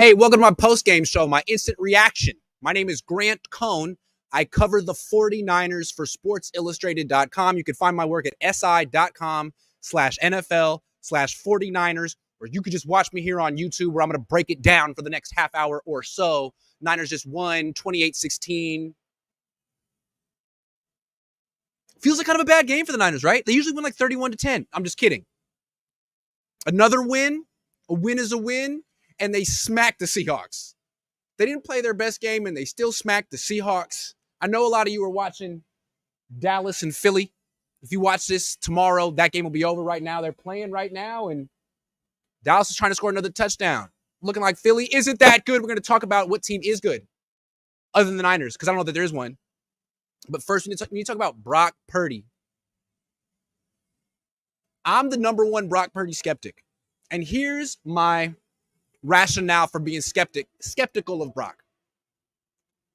Hey, welcome to my post-game show, my instant reaction. My name is Grant Cohn. I cover the 49ers for SportsIllustrated.com. You can find my work at si.com/NFL/49ers, or you could just watch me here on YouTube where I'm going to break it down for the next half hour or so. Niners just won 28-16. Feels like kind of a bad game for the Niners, right? They usually win like 31-10. I'm just kidding. Another win. A win is a win. And they smacked the Seahawks. They didn't play their best game, and they still smacked the Seahawks. I know a lot of you are watching Dallas and Philly. If you watch this tomorrow, that game will be over right now. They're playing right now, and Dallas is trying to score another touchdown. Looking like Philly isn't that good. We're going to talk about what team is good other than the Niners, because I don't know that there is one. But first, we need to talk about Brock Purdy. I'm the number one Brock Purdy skeptic. And here's my rationale for being skeptical of Brock.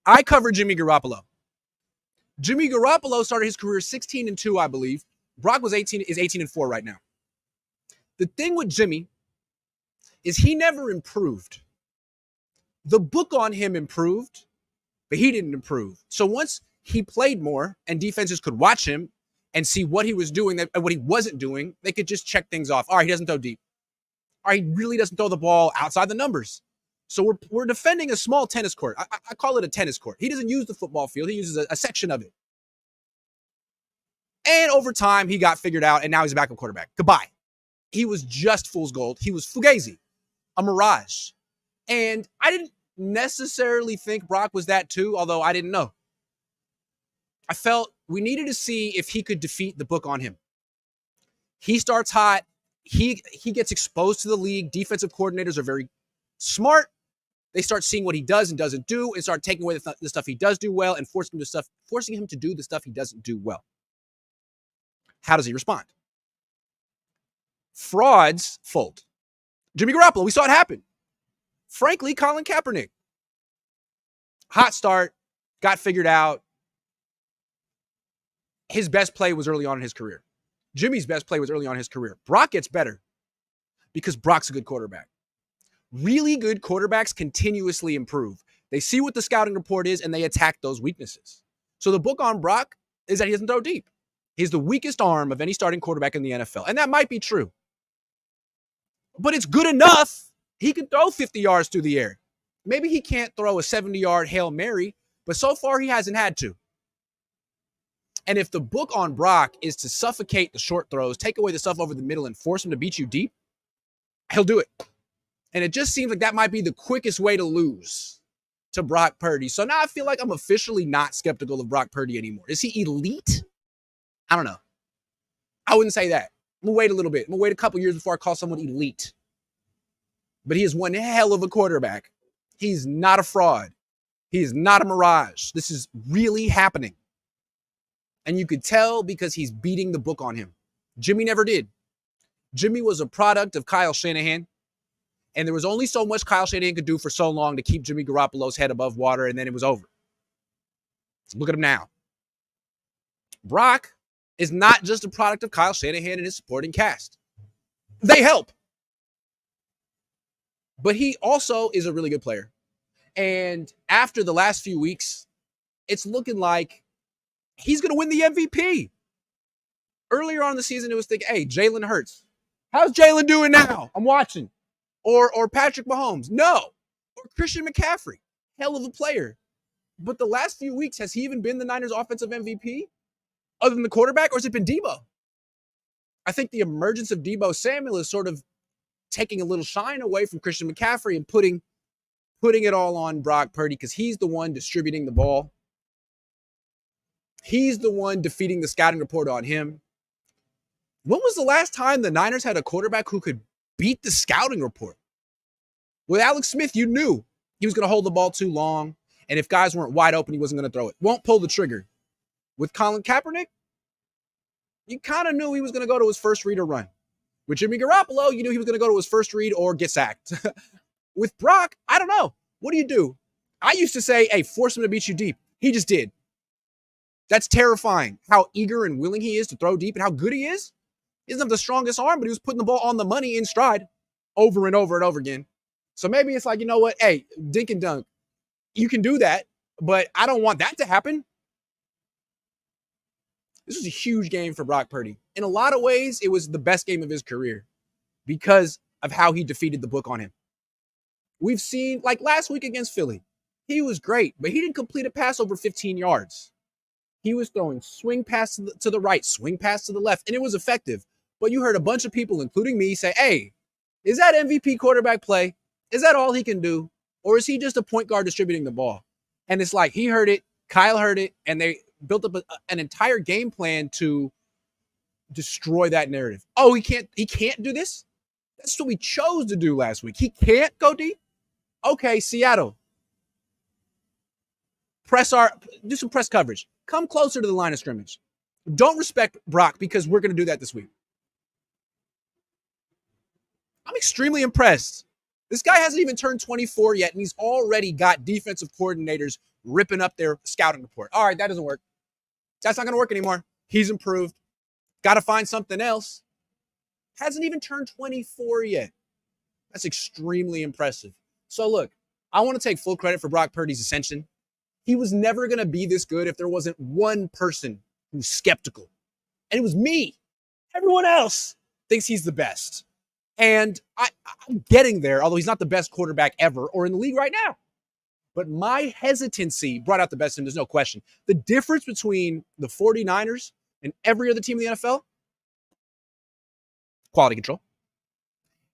I cover Jimmy Garoppolo. Jimmy Garoppolo started his career 16-2, I believe. Brock is 18-4 right now. The thing with Jimmy is he never improved. The book on him improved, but he didn't improve. So once he played more and defenses could watch him and see what he was doing and what he wasn't doing, they could just check things off. All right, he doesn't throw deep. All right, he really doesn't throw the ball outside the numbers. So we're defending a small tennis court. I call it a tennis court. He doesn't use the football field. He uses a section of it. And over time, he got figured out, and now he's a backup quarterback. Goodbye. He was just fool's gold. He was fugazi, a mirage. And I didn't necessarily think Brock was that too, although I didn't know. I felt we needed to see if he could defeat the book on him. He starts hot. He gets exposed to the league. Defensive coordinators are very smart. They start seeing what he does and doesn't do and start taking away the stuff he does do well and forcing him to do the stuff he doesn't do well. How does he respond? Frauds fold. Jimmy Garoppolo, we saw it happen. Frankly, Colin Kaepernick. Hot start, got figured out. His best play was early on in his career. Jimmy's best play was early on in his career. Brock gets better because Brock's a good quarterback. Really good quarterbacks continuously improve. They see what the scouting report is, and they attack those weaknesses. So the book on Brock is that he doesn't throw deep. He's the weakest arm of any starting quarterback in the NFL, and that might be true. But it's good enough. He can throw 50 yards through the air. Maybe he can't throw a 70-yard Hail Mary, but so far he hasn't had to. And if the book on Brock is to suffocate the short throws, take away the stuff over the middle, and force him to beat you deep, he'll do it. And it just seems like that might be the quickest way to lose to Brock Purdy. So now I feel like I'm officially not skeptical of Brock Purdy anymore. Is he elite? I don't know. I wouldn't say that. I'm going to wait a little bit. I'm going to wait a couple years before I call someone elite. But he is one hell of a quarterback. He's not a fraud. He is not a mirage. This is really happening. And you could tell because he's beating the book on him. Jimmy never did. Jimmy was a product of Kyle Shanahan. And there was only so much Kyle Shanahan could do for so long to keep Jimmy Garoppolo's head above water, and then it was over. Look at him now. Brock is not just a product of Kyle Shanahan and his supporting cast. They help. But he also is a really good player. And after the last few weeks, it's looking like he's going to win the MVP. Earlier on in the season, it was thinking, hey, Jalen Hurts. How's Jalen doing now? I'm watching. Or Patrick Mahomes. No. Or Christian McCaffrey. Hell of a player. But the last few weeks, has he even been the Niners offensive MVP? Other than the quarterback? Or has it been Debo? I think the emergence of Debo Samuel is sort of taking a little shine away from Christian McCaffrey and putting it all on Brock Purdy because he's the one distributing the ball. He's the one defeating the scouting report on him. When was the last time the Niners had a quarterback who could beat the scouting report? With Alex Smith, you knew he was going to hold the ball too long, and if guys weren't wide open, he wasn't going to throw it. Won't pull the trigger. With Colin Kaepernick, you kind of knew he was going to go to his first read or run. With Jimmy Garoppolo, you knew he was going to go to his first read or get sacked. With Brock, I don't know. What do? I used to say, hey, force him to beat you deep. He just did. That's terrifying, how eager and willing he is to throw deep and how good he is. He doesn't have the strongest arm, but he was putting the ball on the money in stride over and over and over again. So maybe it's like, you know what? Hey, dink and dunk. You can do that, but I don't want that to happen. This was a huge game for Brock Purdy. In a lot of ways, it was the best game of his career because of how he defeated the book on him. We've seen, like last week against Philly, he was great, but he didn't complete a pass over 15 yards. He was throwing swing pass to the right, swing pass to the left, and it was effective. But you heard a bunch of people, including me, say, hey, is that MVP quarterback play? Is that all he can do? Or is he just a point guard distributing the ball? And it's like he heard it, Kyle heard it, and they built up an entire game plan to destroy that narrative. Oh, he can't do this? That's what we chose to do last week. He can't go deep? Okay, Seattle. Do some press coverage. Come closer to the line of scrimmage. Don't respect Brock because we're going to do that this week. I'm extremely impressed. This guy hasn't even turned 24 yet, and he's already got defensive coordinators ripping up their scouting report. All right, that doesn't work. That's not going to work anymore. He's improved. Got to find something else. Hasn't even turned 24 yet. That's extremely impressive. So look, I want to take full credit for Brock Purdy's ascension. He was never going to be this good if there wasn't one person who's skeptical. And it was me. Everyone else thinks he's the best. And I'm getting there, although he's not the best quarterback ever or in the league right now. But my hesitancy brought out the best in him, there's no question. The difference between the 49ers and every other team in the NFL, quality control.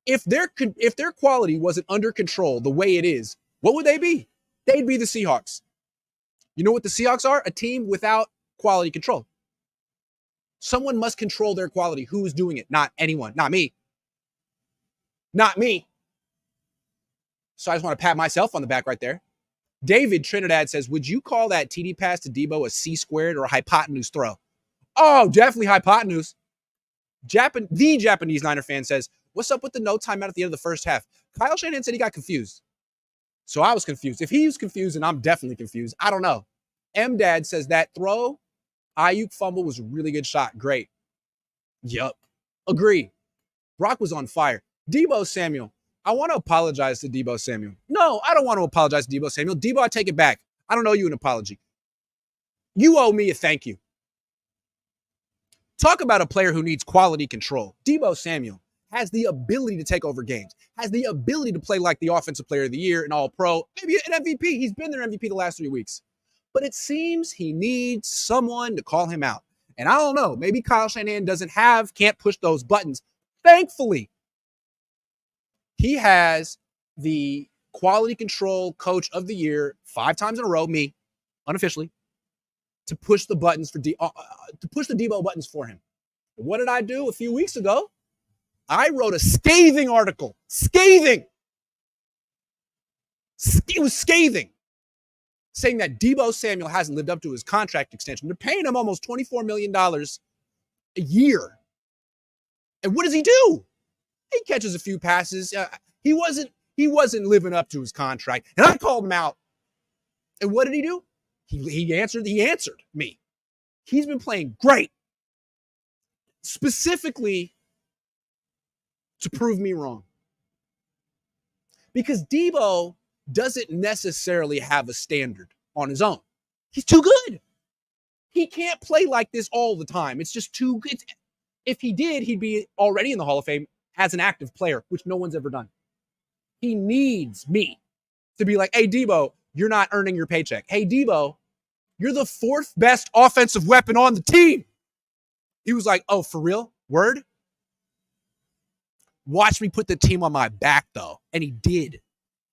If their quality wasn't under control the way it is, what would they be? They'd be the Seahawks. You know what the Seahawks are? A team without quality control. Someone must control their quality. Who is doing it? Not anyone. Not me. Not me. So I just want to pat myself on the back right there. David Trinidad says, would you call that TD pass to Debo a C-squared or a hypotenuse throw? Oh, definitely hypotenuse. The Japanese Niner fan says, what's up with the no timeout at the end of the first half? Kyle Shanahan said he got confused. So I was confused. If he was confused, and I'm definitely confused, I don't know. M-Dad says that throw, Ayuk fumble was a really good shot. Great. Yup. Agree. Brock was on fire. Debo Samuel. I want to apologize to Debo Samuel. No, I don't want to apologize to Debo Samuel. Debo, I take it back. I don't owe you an apology. You owe me a thank you. Talk about a player who needs quality control. Debo Samuel has the ability to take over games, has the ability to play like the offensive player of the year, an all-pro, maybe an MVP. He's been their MVP the last 3 weeks. But it seems he needs someone to call him out. And I don't know, maybe Kyle Shanahan can't push those buttons. Thankfully, he has the quality control coach of the year 5 times in a row, me, unofficially, to push the buttons to push the Debo buttons for him. What did I do a few weeks ago? I wrote a scathing article. Scathing. It was scathing. Saying that Debo Samuel hasn't lived up to his contract extension. They're paying him almost $24 million a year. And what does he do? He catches a few passes. He wasn't living up to his contract. And I called him out. And what did he do? He answered me. He's been playing great. Specifically to prove me wrong. Because Debo doesn't necessarily have a standard on his own. He's too good. He can't play like this all the time. It's just too good. If he did, he'd be already in the Hall of Fame as an active player, which no one's ever done. He needs me to be like, hey, Debo, you're not earning your paycheck. Hey, Debo, you're the 4th best offensive weapon on the team. He was like, oh, for real? Word? Watch me put the team on my back, though. And he did.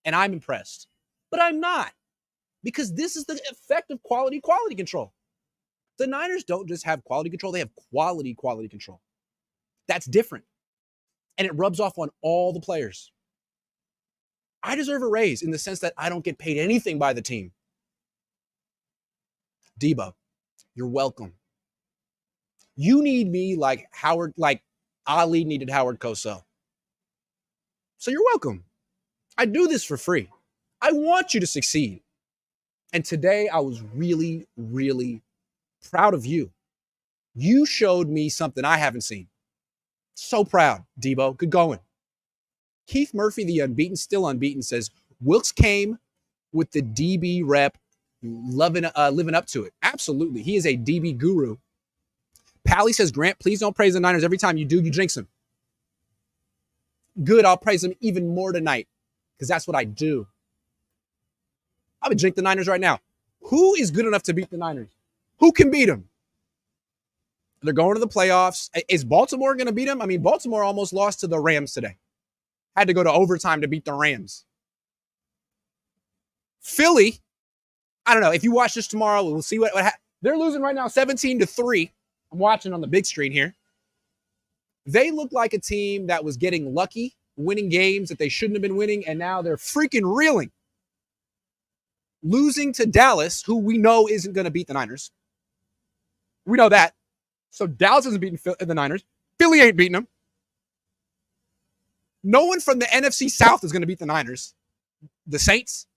And I'm impressed. But I'm not. Because this is the effect of quality control. The Niners don't just have quality control. They have quality control. That's different. And it rubs off on all the players. I deserve a raise in the sense that I don't get paid anything by the team. Debo, you're welcome. You need me like Ali needed Howard Cosell. So you're welcome. I do this for free. I want you to succeed. And today I was really, really proud of you. You showed me something I haven't seen. So proud, Debo. Good going. Keith Murphy, the unbeaten, still unbeaten, says Wilkes came with the DB rep, living up to it. Absolutely. He is a DB guru. Pally says, Grant, please don't praise the Niners. Every time you do, you jinx them. Good, I'll praise them even more tonight because that's what I do. I would drink the Niners right now. Who is good enough to beat the Niners? Who can beat them? They're going to the playoffs. Is Baltimore going to beat them? I mean, Baltimore almost lost to the Rams today. Had to go to overtime to beat the Rams. Philly, I don't know. If you watch this tomorrow, we'll see what happens. They're losing right now 17-3. I'm watching on the big screen here. They look like a team that was getting lucky, winning games that they shouldn't have been winning, and now they're freaking reeling. Losing to Dallas, who we know isn't going to beat the Niners. We know that. So Dallas isn't beating the Niners. Philly ain't beating them. No one from the NFC South is going to beat the Niners. The Saints,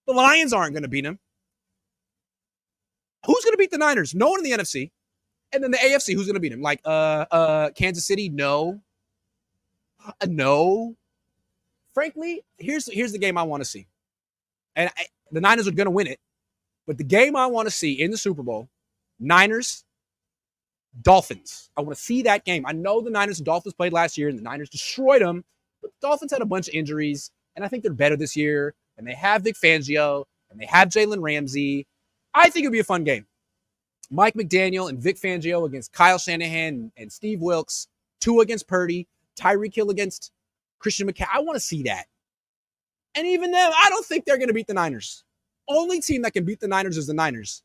the Lions aren't going to beat them. Who's going to beat the Niners? No one in the NFC. And then the AFC, who's going to beat them? Like Kansas City? No. No. Frankly, here's the game I want to see. And the Niners are going to win it. But the game I want to see in the Super Bowl, Niners, Dolphins. I want to see that game. I know the Niners and Dolphins played last year, and the Niners destroyed them. But the Dolphins had a bunch of injuries, and I think they're better this year. And they have Vic Fangio, and they have Jalen Ramsey. I think it would be a fun game. Mike McDaniel and Vic Fangio against Kyle Shanahan and Steve Wilkes. Tua against Purdy. Tyreek Hill against Christian McCaffrey. I want to see that. And even them, I don't think they're going to beat the Niners. Only team that can beat the Niners is the Niners.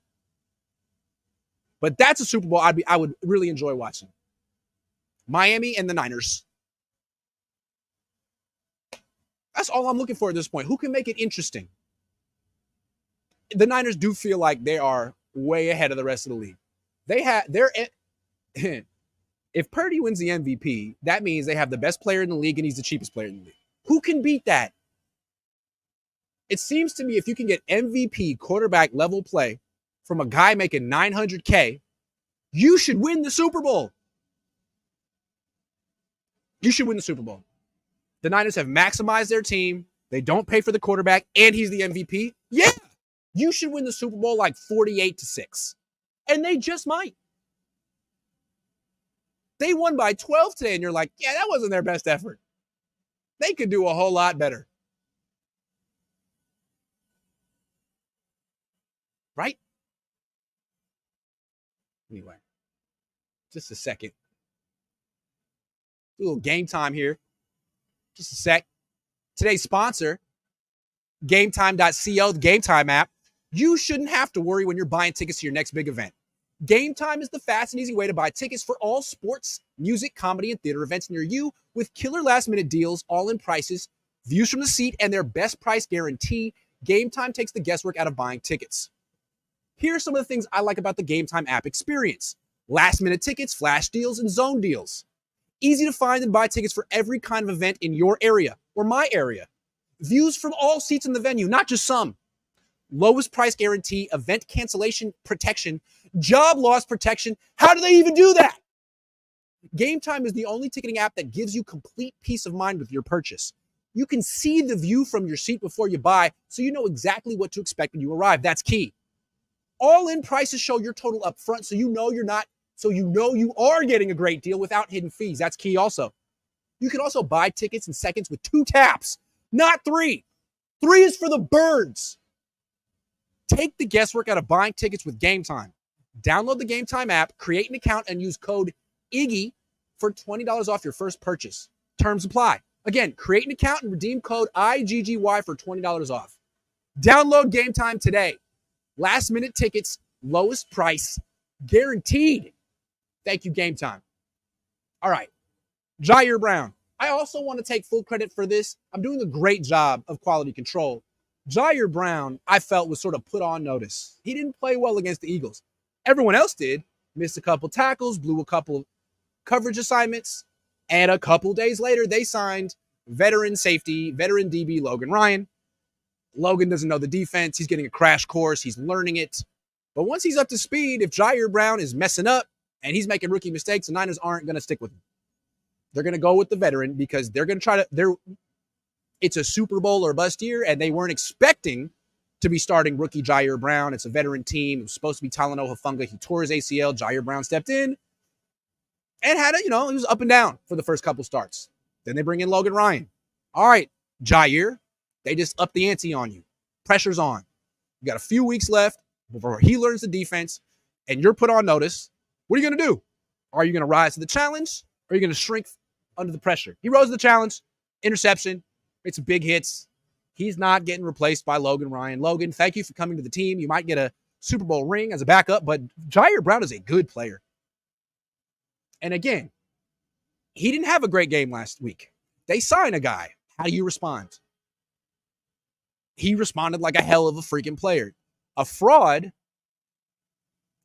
But that's a Super Bowl I would really enjoy watching. Miami and the Niners. That's all I'm looking for at this point. Who can make it interesting? The Niners do feel like they are way ahead of the rest of the league. If Purdy wins the MVP, that means they have the best player in the league and he's the cheapest player in the league. Who can beat that? It seems to me if you can get MVP quarterback level play from a guy making $900K, you should win the Super Bowl. You should win the Super Bowl. The Niners have maximized their team. They don't pay for the quarterback, and he's the MVP. Yeah, you should win the Super Bowl like 48-6. And they just might. They won by 12 today, and you're like, yeah, that wasn't their best effort. They could do a whole lot better. Right? Anyway, just a second. A little game time here. Just a sec. Today's sponsor, GameTime.co, the Game Time app. You shouldn't have to worry when you're buying tickets to your next big event. Game Time is the fast and easy way to buy tickets for all sports, music, comedy, and theater events near you with killer last-minute deals, all-in prices, views from the seat, and their best price guarantee. Game Time takes the guesswork out of buying tickets. Here are some of the things I like about the Game Time app experience. Last-minute tickets, flash deals, and zone deals. Easy to find and buy tickets for every kind of event in your area or my area. Views from all seats in the venue, not just some. Lowest price guarantee, event cancellation protection, job loss protection. How do they even do that? Game Time is the only ticketing app that gives you complete peace of mind with your purchase. You can see the view from your seat before you buy, so you know exactly what to expect when you arrive. That's key. All-in prices show your total up front, so you know you are getting a great deal without hidden fees. That's key also. You can also buy tickets in seconds with 2 taps, not 3. 3 is for the birds. Take the guesswork out of buying tickets with Game Time. Download the Game Time app, create an account, and use code IGGY for $20 off your first purchase. Terms apply. Again, create an account and redeem code IGGY for $20 off. Download Game Time today. Last minute tickets, lowest price, guaranteed. Thank you, Game Time. All right, Ji'Ayir Brown. I also want to take full credit for this. I'm doing a great job of quality control. Ji'Ayir Brown, I felt, was sort of put on notice. He didn't play well against the Eagles. Everyone else did. Missed a couple tackles, blew a couple coverage assignments, and a couple days later, they signed veteran DB Logan Ryan. Logan doesn't know the defense. He's getting a crash course. He's learning it. But once he's up to speed, if Ji'Ayir Brown is messing up and he's making rookie mistakes, the Niners aren't going to stick with him. They're going to go with the veteran because they're going to it's a Super Bowl or bust year, and they weren't expecting to be starting rookie Ji'Ayir Brown. It's a veteran team. It was supposed to be Talanoa Hufanga. He tore his ACL. Ji'Ayir Brown stepped in and had it, it was up and down for the first couple starts. Then they bring in Logan Ryan. All right, Ji'Ayir, they just up the ante on you. Pressure's on. You got a few weeks left before he learns the defense, and you're put on notice. What are you going to do? Are you going to rise to the challenge, or are you going to shrink under the pressure? He rose to the challenge, interception, made some big hits. He's not getting replaced by Logan Ryan. Logan, thank you for coming to the team. You might get a Super Bowl ring as a backup, but Ji'Ayir Brown is a good player. And again, he didn't have a great game last week. They sign a guy. How do you respond? He responded like a hell of a freaking player. A fraud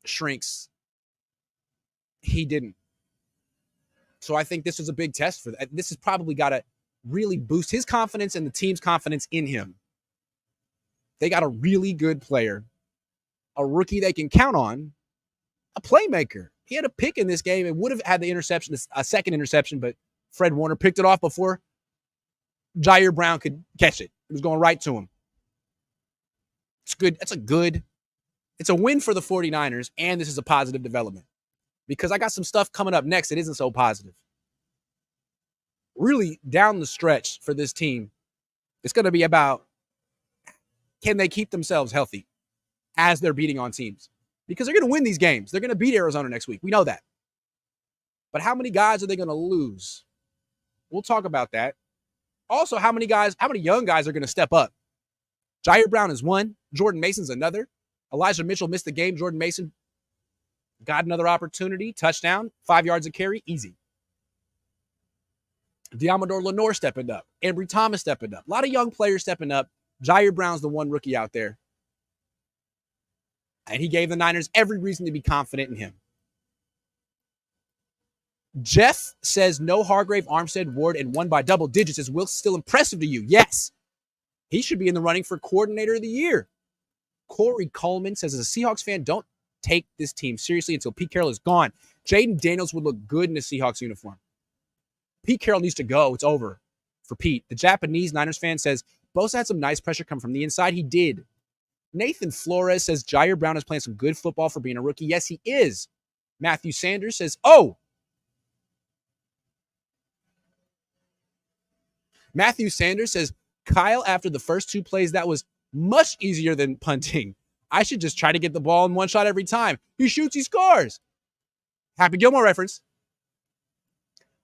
shrinks. He didn't. So I think this was a big test for that. This has probably got to really boost his confidence and the team's confidence in him. They got a really good player, a rookie they can count on, a playmaker. He had a pick in this game and would have had the interception, a second interception, but Fred Warner picked it off before Ji'Ayir Brown could catch it. It was going right to him. It's good. It's a win for the 49ers, and this is a positive development because I got some stuff coming up next that isn't so positive. Really, down the stretch for this team, it's going to be about can they keep themselves healthy as they're beating on teams? Because they're going to win these games. They're going to beat Arizona next week. We know that. But how many guys are they going to lose? We'll talk about that. Also, how many young guys are going to step up? Ji'Ayir Brown is one. Jordan Mason's another. Elijah Mitchell missed the game. Jordan Mason got another opportunity. Touchdown. 5 yards of carry. Easy. Diamador Lenore stepping up. Ambry Thomas stepping up. A lot of young players stepping up. Ji'Ayir Brown's the one rookie out there. And he gave the Niners every reason to be confident in him. Jeff says, no Hargrave, Armstead, Ward, and won by double digits. Is Wilks still impressive to you? Yes. He should be in the running for coordinator of the year. Corey Coleman says, as a Seahawks fan, don't take this team seriously until Pete Carroll is gone. Jaden Daniels would look good in a Seahawks uniform. Pete Carroll needs to go. It's over for Pete. The Japanese Niners fan says, Bosa had some nice pressure come from the inside. He did. Nathan Flores says, Ji'Ayir Brown is playing some good football for being a rookie. Yes, he is. Matthew Sanders says, Matthew Sanders says, Kyle, after the first two plays, that was much easier than punting. I should just try to get the ball in one shot every time. He shoots, he scores. Happy Gilmore reference.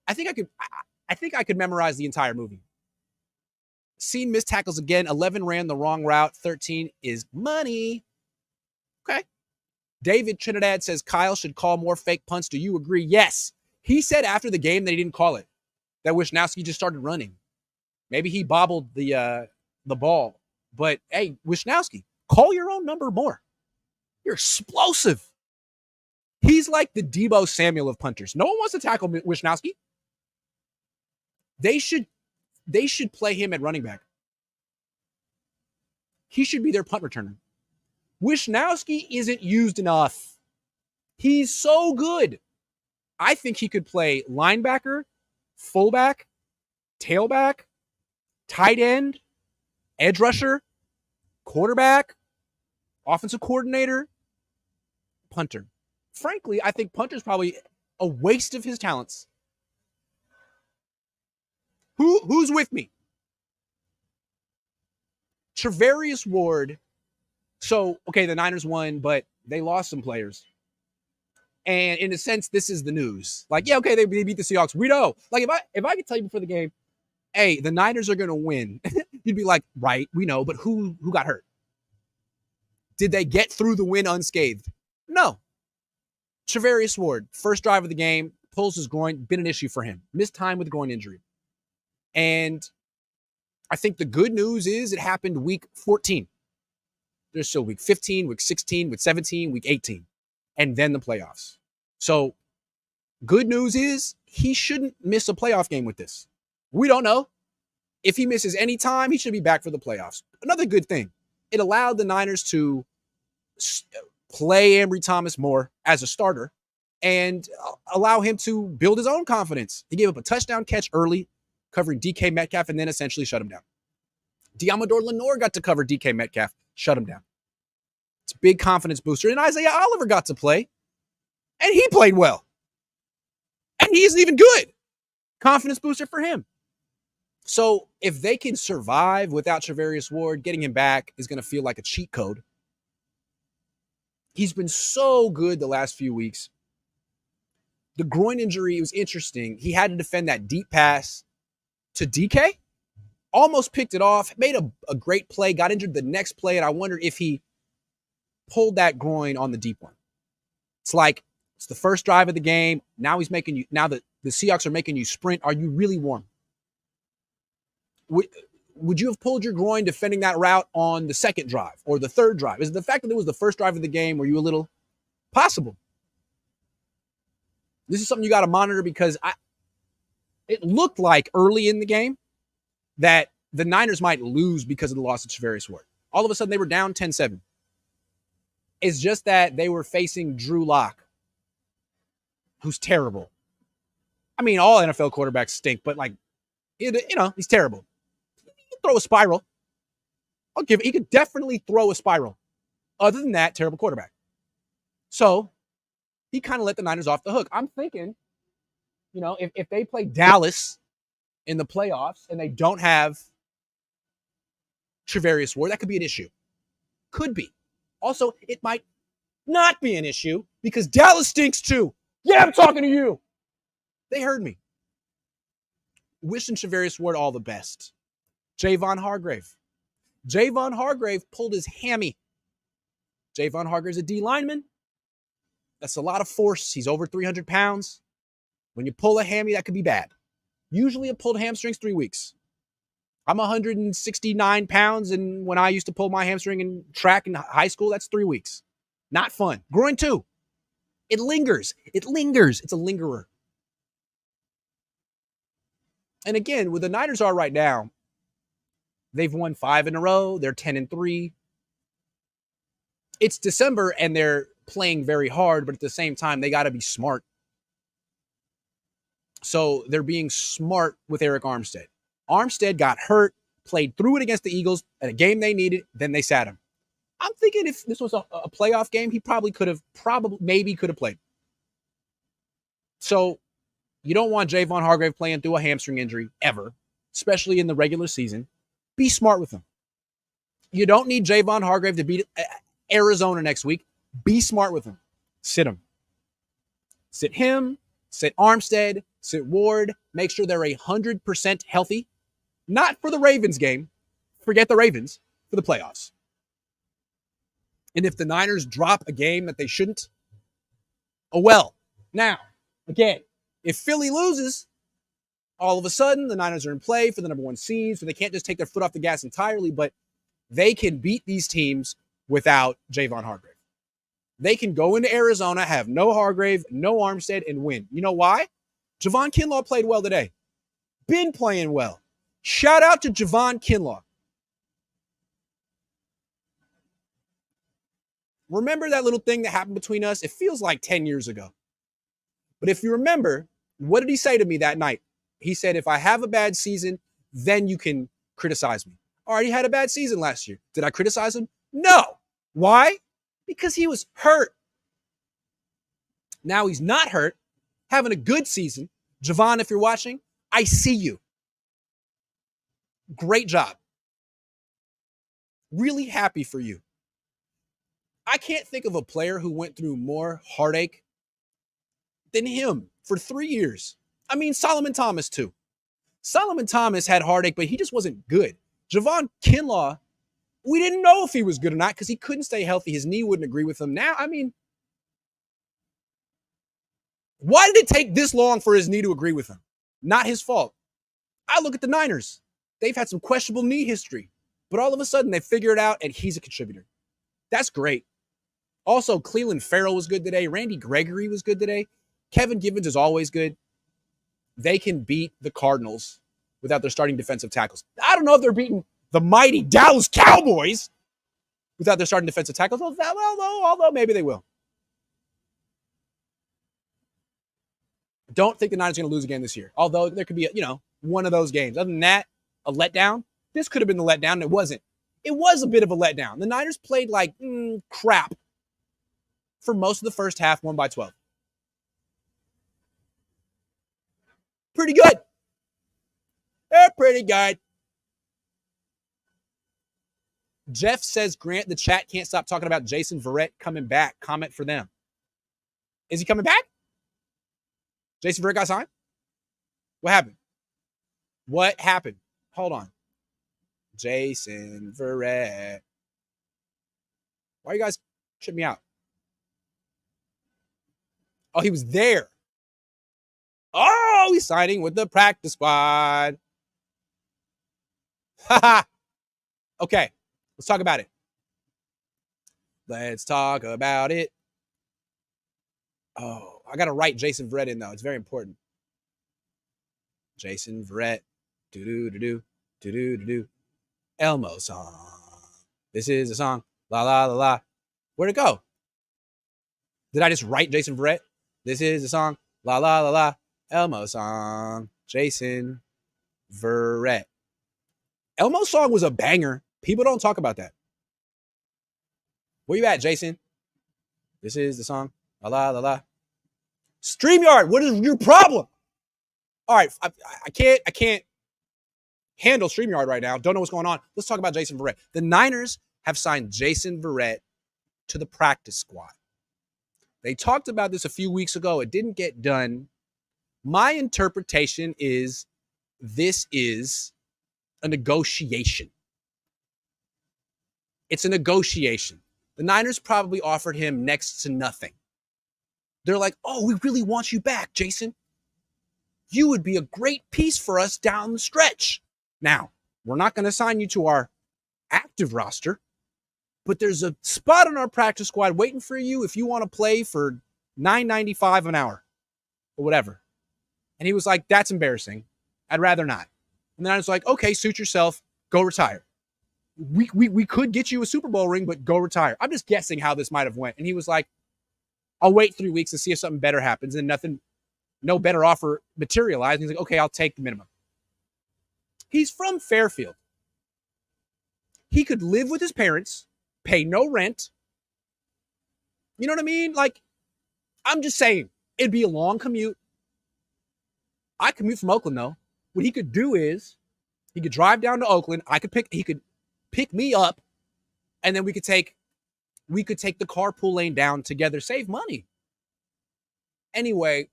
I think I could memorize the entire movie. Seen missed tackles again. 11 ran the wrong route. 13 is money. Okay. David Trinidad says Kyle should call more fake punts. Do you agree? Yes. He said after the game that he didn't call it. That Wishnowsky just started running. Maybe he bobbled the ball. But, hey, Wishnowsky, call your own number more. You're explosive. He's like the Debo Samuel of punters. No one wants to tackle Wishnowsky. They should play him at running back. He should be their punt returner. Wishnowsky isn't used enough. He's so good. I think he could play linebacker, fullback, tailback, tight end, edge rusher, quarterback, offensive coordinator, punter. Frankly, I think punter's probably a waste of his talents. Who's with me? Travarius Ward. So, okay, the Niners won, but they lost some players. And in a sense, this is the news. Like, yeah, okay, they beat the Seahawks. We know. Like, if I could tell you before the game, hey, the Niners are going to win, you'd be like, right, we know, but who got hurt? Did they get through the win unscathed? No. Travarius Ward, first drive of the game, pulls his groin, been an issue for him. Missed time with the groin injury. And I think the good news is it happened week 14. There's still week 15, week 16, week 17, week 18, and then the playoffs. So good news is he shouldn't miss a playoff game with this. We don't know. If he misses any time, he should be back for the playoffs. Another good thing, it allowed the Niners to play Ambry Thomas more as a starter and allow him to build his own confidence. He gave up a touchdown catch early, covering DK Metcalf, and then essentially shut him down. Diamador Lenore got to cover DK Metcalf. Shut him down. It's a big confidence booster. And Isaiah Oliver got to play. And he played well. And he isn't even good. Confidence booster for him. So if they can survive without Charvarius Ward, getting him back is going to feel like a cheat code. He's been so good the last few weeks. The groin injury was interesting. He had to defend that deep pass to DK. Almost picked it off. Made a great play. Got injured the next play. And I wondered if he pulled that groin on the deep one. It's like, it's the first drive of the game. Now he's making you, now that the Seahawks are making you sprint, are you really warm? Would you have pulled your groin defending that route on the second drive or the third drive? Is it the fact that it was the first drive of the game? Were you a little possible? This is something you got to monitor because it looked like early in the game that the Niners might lose because of the loss of Charvarius Ward. All of a sudden, they were down 10-7. It's just that they were facing Drew Lock, who's terrible. I mean, all NFL quarterbacks stink, but like, he's terrible. He can throw a spiral. He could definitely throw a spiral. Other than that, terrible quarterback. So he kind of let the Niners off the hook. I'm thinking, if they play Dallas in the playoffs and they don't have Charvarius Ward, that could be an issue. Could be. Also, it might not be an issue because Dallas stinks too. Yeah, I'm talking to you. They heard me. Wishing Charvarius Ward all the best. Javon Hargrave. Javon Hargrave pulled his hammy. Javon Hargrave's a D lineman. That's a lot of force. He's over 300 pounds. When you pull a hammy, that could be bad. Usually a pulled hamstring's 3 weeks. I'm 169 pounds, and when I used to pull my hamstring in track in high school, that's 3 weeks. Not fun. Groin too. It lingers. It lingers. It's a lingerer. And again, where the Niners are right now, they've won 5 in a row. They're 10-3. It's December, and they're playing very hard, but at the same time, they got to be smart. So they're being smart with Arik Armstead. Armstead got hurt, played through it against the Eagles at a game they needed, then they sat him. I'm thinking if this was a playoff game, he maybe could have played. So you don't want Javon Hargrave playing through a hamstring injury ever, especially in the regular season. Be smart with him. You don't need Javon Hargrave to beat Arizona next week. Be smart with him. Sit him. Sit him, sit Armstead, sit Ward. Make sure they're 100% healthy. Not for the Ravens game. Forget the Ravens. For the playoffs. And if the Niners drop a game that they shouldn't, oh well. Now, again, if Philly loses, all of a sudden the Niners are in play for the number 1 seed, so they can't just take their foot off the gas entirely, but they can beat these teams without Javon Hargrave. They can go into Arizona, have no Hargrave, no Armstead, and win. You know why? Javon Kinlaw played well today. Been playing well. Shout out to Javon Kinlaw. Remember that little thing that happened between us? It feels like 10 years ago. But if you remember, what did he say to me that night? He said, if I have a bad season, then you can criticize me. All right, he had a bad season last year. Did I criticize him? No. Why? Because he was hurt. Now he's not hurt, having a good season. Javon, if you're watching, I see you. Great job. Really happy for you. I can't think of a player who went through more heartache than him for 3 years. I mean, Solomon Thomas too. Solomon Thomas had heartache, but he just wasn't good. Javon Kinlaw, we didn't know if he was good or not because he couldn't stay healthy. His knee wouldn't agree with him. Now, I mean, why did it take this long for his knee to agree with him? Not his fault. I look at the Niners. They've had some questionable knee history, but all of a sudden they figure it out and he's a contributor. That's great. Also, Cleveland Farrell was good today. Randy Gregory was good today. Kevin Givens is always good. They can beat the Cardinals without their starting defensive tackles. I don't know if they're beating the mighty Dallas Cowboys without their starting defensive tackles, although maybe they will. Don't think the Niners are going to lose again this year, although there could be, one of those games. Other than that, a letdown. This could have been the letdown, and it wasn't. It was a bit of a letdown. The Niners played like crap for most of the first half, won by 12. Pretty good. They're pretty good. Jeff says, Grant, the chat can't stop talking about Jason Verrett coming back. Comment for them. Is he coming back? Jason Verrett got signed? What happened? What happened? Hold on. Jason Verrett. Why are you guys tripping me out? Oh, he was there. Oh, he's signing with the practice squad. Haha. Okay, let's talk about it. Let's talk about it. Oh, I got to write Jason Verrett in, though. It's very important. Jason Verrett. Do-do-do-do. Do-do-do-do. Elmo song. This is a song. La, la, la, la. Where'd it go? Did I just write Jason Verrett? This is a song. La, la, la, la. Elmo song. Jason Verrett. Elmo's song was a banger. People don't talk about that. Where you at, Jason? This is the song. La, la, la, la. StreamYard, what is your problem? All right, I can't handle StreamYard right now. Don't know what's going on. Let's talk about Jason Verrett. The Niners have signed Jason Verrett to the practice squad. They talked about this a few weeks ago. It didn't get done. My interpretation is this is a negotiation. It's a negotiation. The Niners probably offered him next to nothing. They're like, oh, we really want you back, Jason. You would be a great piece for us down the stretch. Now, we're not going to sign you to our active roster, but there's a spot on our practice squad waiting for you if you want to play for $9.95 an hour or whatever. And he was like, that's embarrassing. I'd rather not. And then I was like, okay, suit yourself. Go retire. We could get you a Super Bowl ring, but go retire. I'm just guessing how this might have went. And he was like, I'll wait 3 weeks and see if something better happens. And no better offer materialized. And he's like, okay, I'll take the minimum. He's from Fairfield. He could live with his parents, pay no rent. You know what I mean? Like, I'm just saying, it'd be a long commute. I commute from Oakland, though. What he could do is he could drive down to Oakland. He could pick me up, and then we could take the carpool lane down together, save money. Anyway,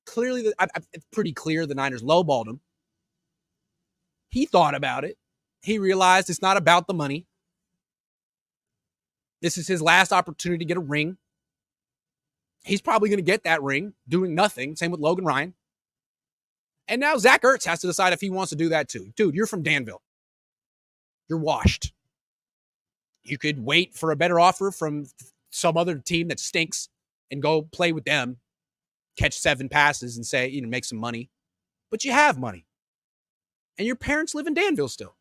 clearly, it's pretty clear the Niners lowballed him. He thought about it. He realized it's not about the money. This is his last opportunity to get a ring. He's probably going to get that ring doing nothing. Same with Logan Ryan. And now Zach Ertz has to decide if he wants to do that too. Dude, you're from Danville. You're washed. You could wait for a better offer from some other team that stinks and go play with them, catch 7 passes and say, make some money. But you have money. And your parents live in Danville still.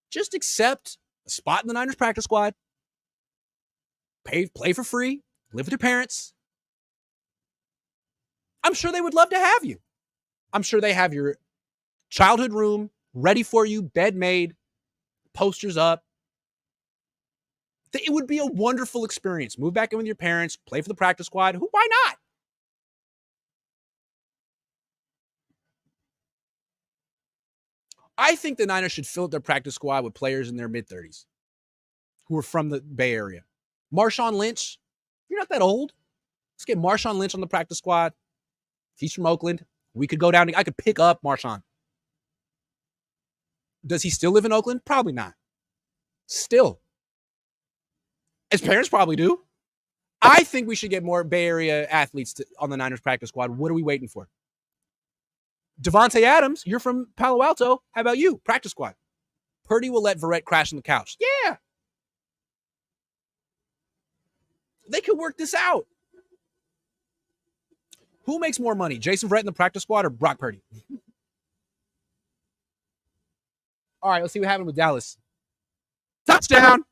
Just accept a spot in the Niners practice squad. Play for free. Live with your parents. I'm sure they would love to have you. I'm sure they have your childhood room ready for you, bed made, posters up. It would be a wonderful experience. Move back in with your parents, play for the practice squad. Why not? I think the Niners should fill up their practice squad with players in their mid-30s who are from the Bay Area. Marshawn Lynch, you're not that old. Let's get Marshawn Lynch on the practice squad. He's from Oakland. We could go down. I could pick up Marshawn. Does he still live in Oakland? Probably not. Still. His parents probably do. I think we should get more Bay Area athletes on the Niners practice squad. What are we waiting for? Devontae Adams, you're from Palo Alto. How about you? Practice squad. Purdy will let Verrett crash on the couch. Yeah. They could work this out. Who makes more money, Jason Verrett in the practice squad or Brock Purdy? All right, let's see what happened with Dallas. Touchdown.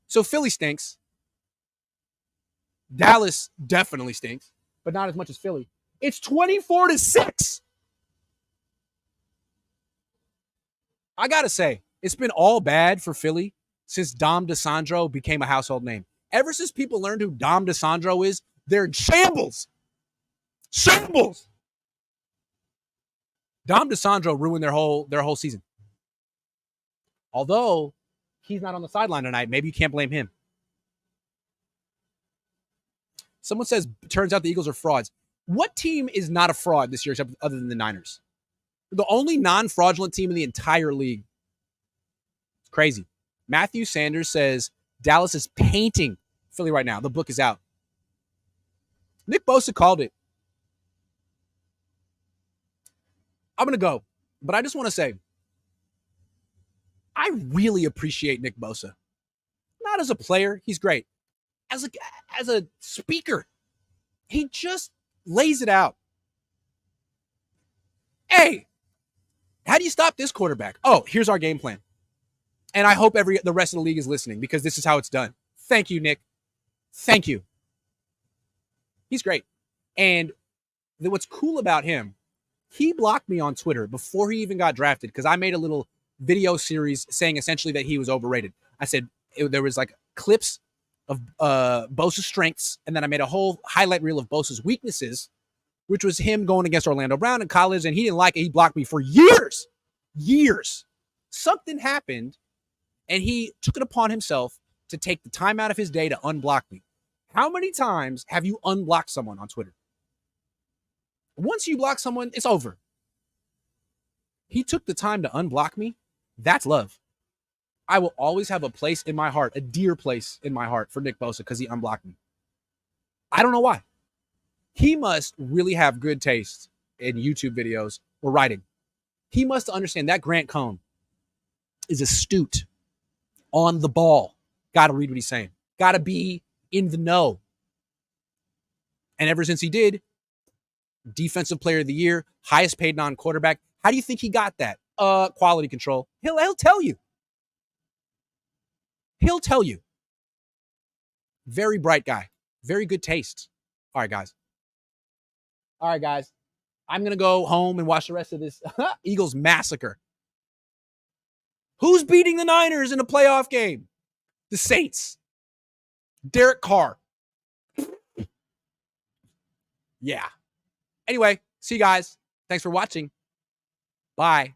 So Philly stinks. Dallas definitely stinks, but not as much as Philly. It's 24-6. I got to say, it's been all bad for Philly since Dom DeSandro became a household name. Ever since people learned who Dom DeSandro is, they're in shambles. Shambles. Dom DeSandro ruined their whole season. Although he's not on the sideline tonight, maybe you can't blame him. Someone says, turns out the Eagles are frauds. What team is not a fraud this year except other than the Niners? The only non-fraudulent team in the entire league. It's crazy. Matthew Sanders says Dallas is painting Philly right now. The book is out. Nick Bosa called it. I'm going to go. But I just want to say, I really appreciate Nick Bosa. Not as a player, he's great. As a speaker, he just lays it out. Hey, how do you stop this quarterback? Oh, here's our game plan. And I hope the rest of the league is listening because this is how it's done. Thank you, Nick. Thank you. He's great. And what's cool about him, he blocked me on Twitter before he even got drafted because I made a little video series saying essentially that he was overrated. I said there was like clips of Bosa's strengths, and then I made a whole highlight reel of Bosa's weaknesses, which was him going against Orlando Brown in college, and he didn't like it. He blocked me for years. Something happened, and he took it upon himself to take the time out of his day to unblock me. How many times have you unblocked someone on Twitter? Once you block someone, it's over. He took the time to unblock me. That's love. I will always have a place in my heart, a dear place in my heart for Nick Bosa because he unblocked me. I don't know why. He must really have good taste in YouTube videos or writing. He must understand that Grant Cohn is astute, on the ball. Got to read what he's saying. Got to be in the know. And ever since he did, Defensive Player of the Year, highest paid non-quarterback. How do you think he got that? Quality control. He'll tell you. He'll tell you. Very bright guy. Very good taste. All right, guys. I'm going to go home and watch the rest of this Eagles massacre. Who's beating the Niners in a playoff game? The Saints. Derek Carr. Yeah. Anyway, see you guys. Thanks for watching. Bye.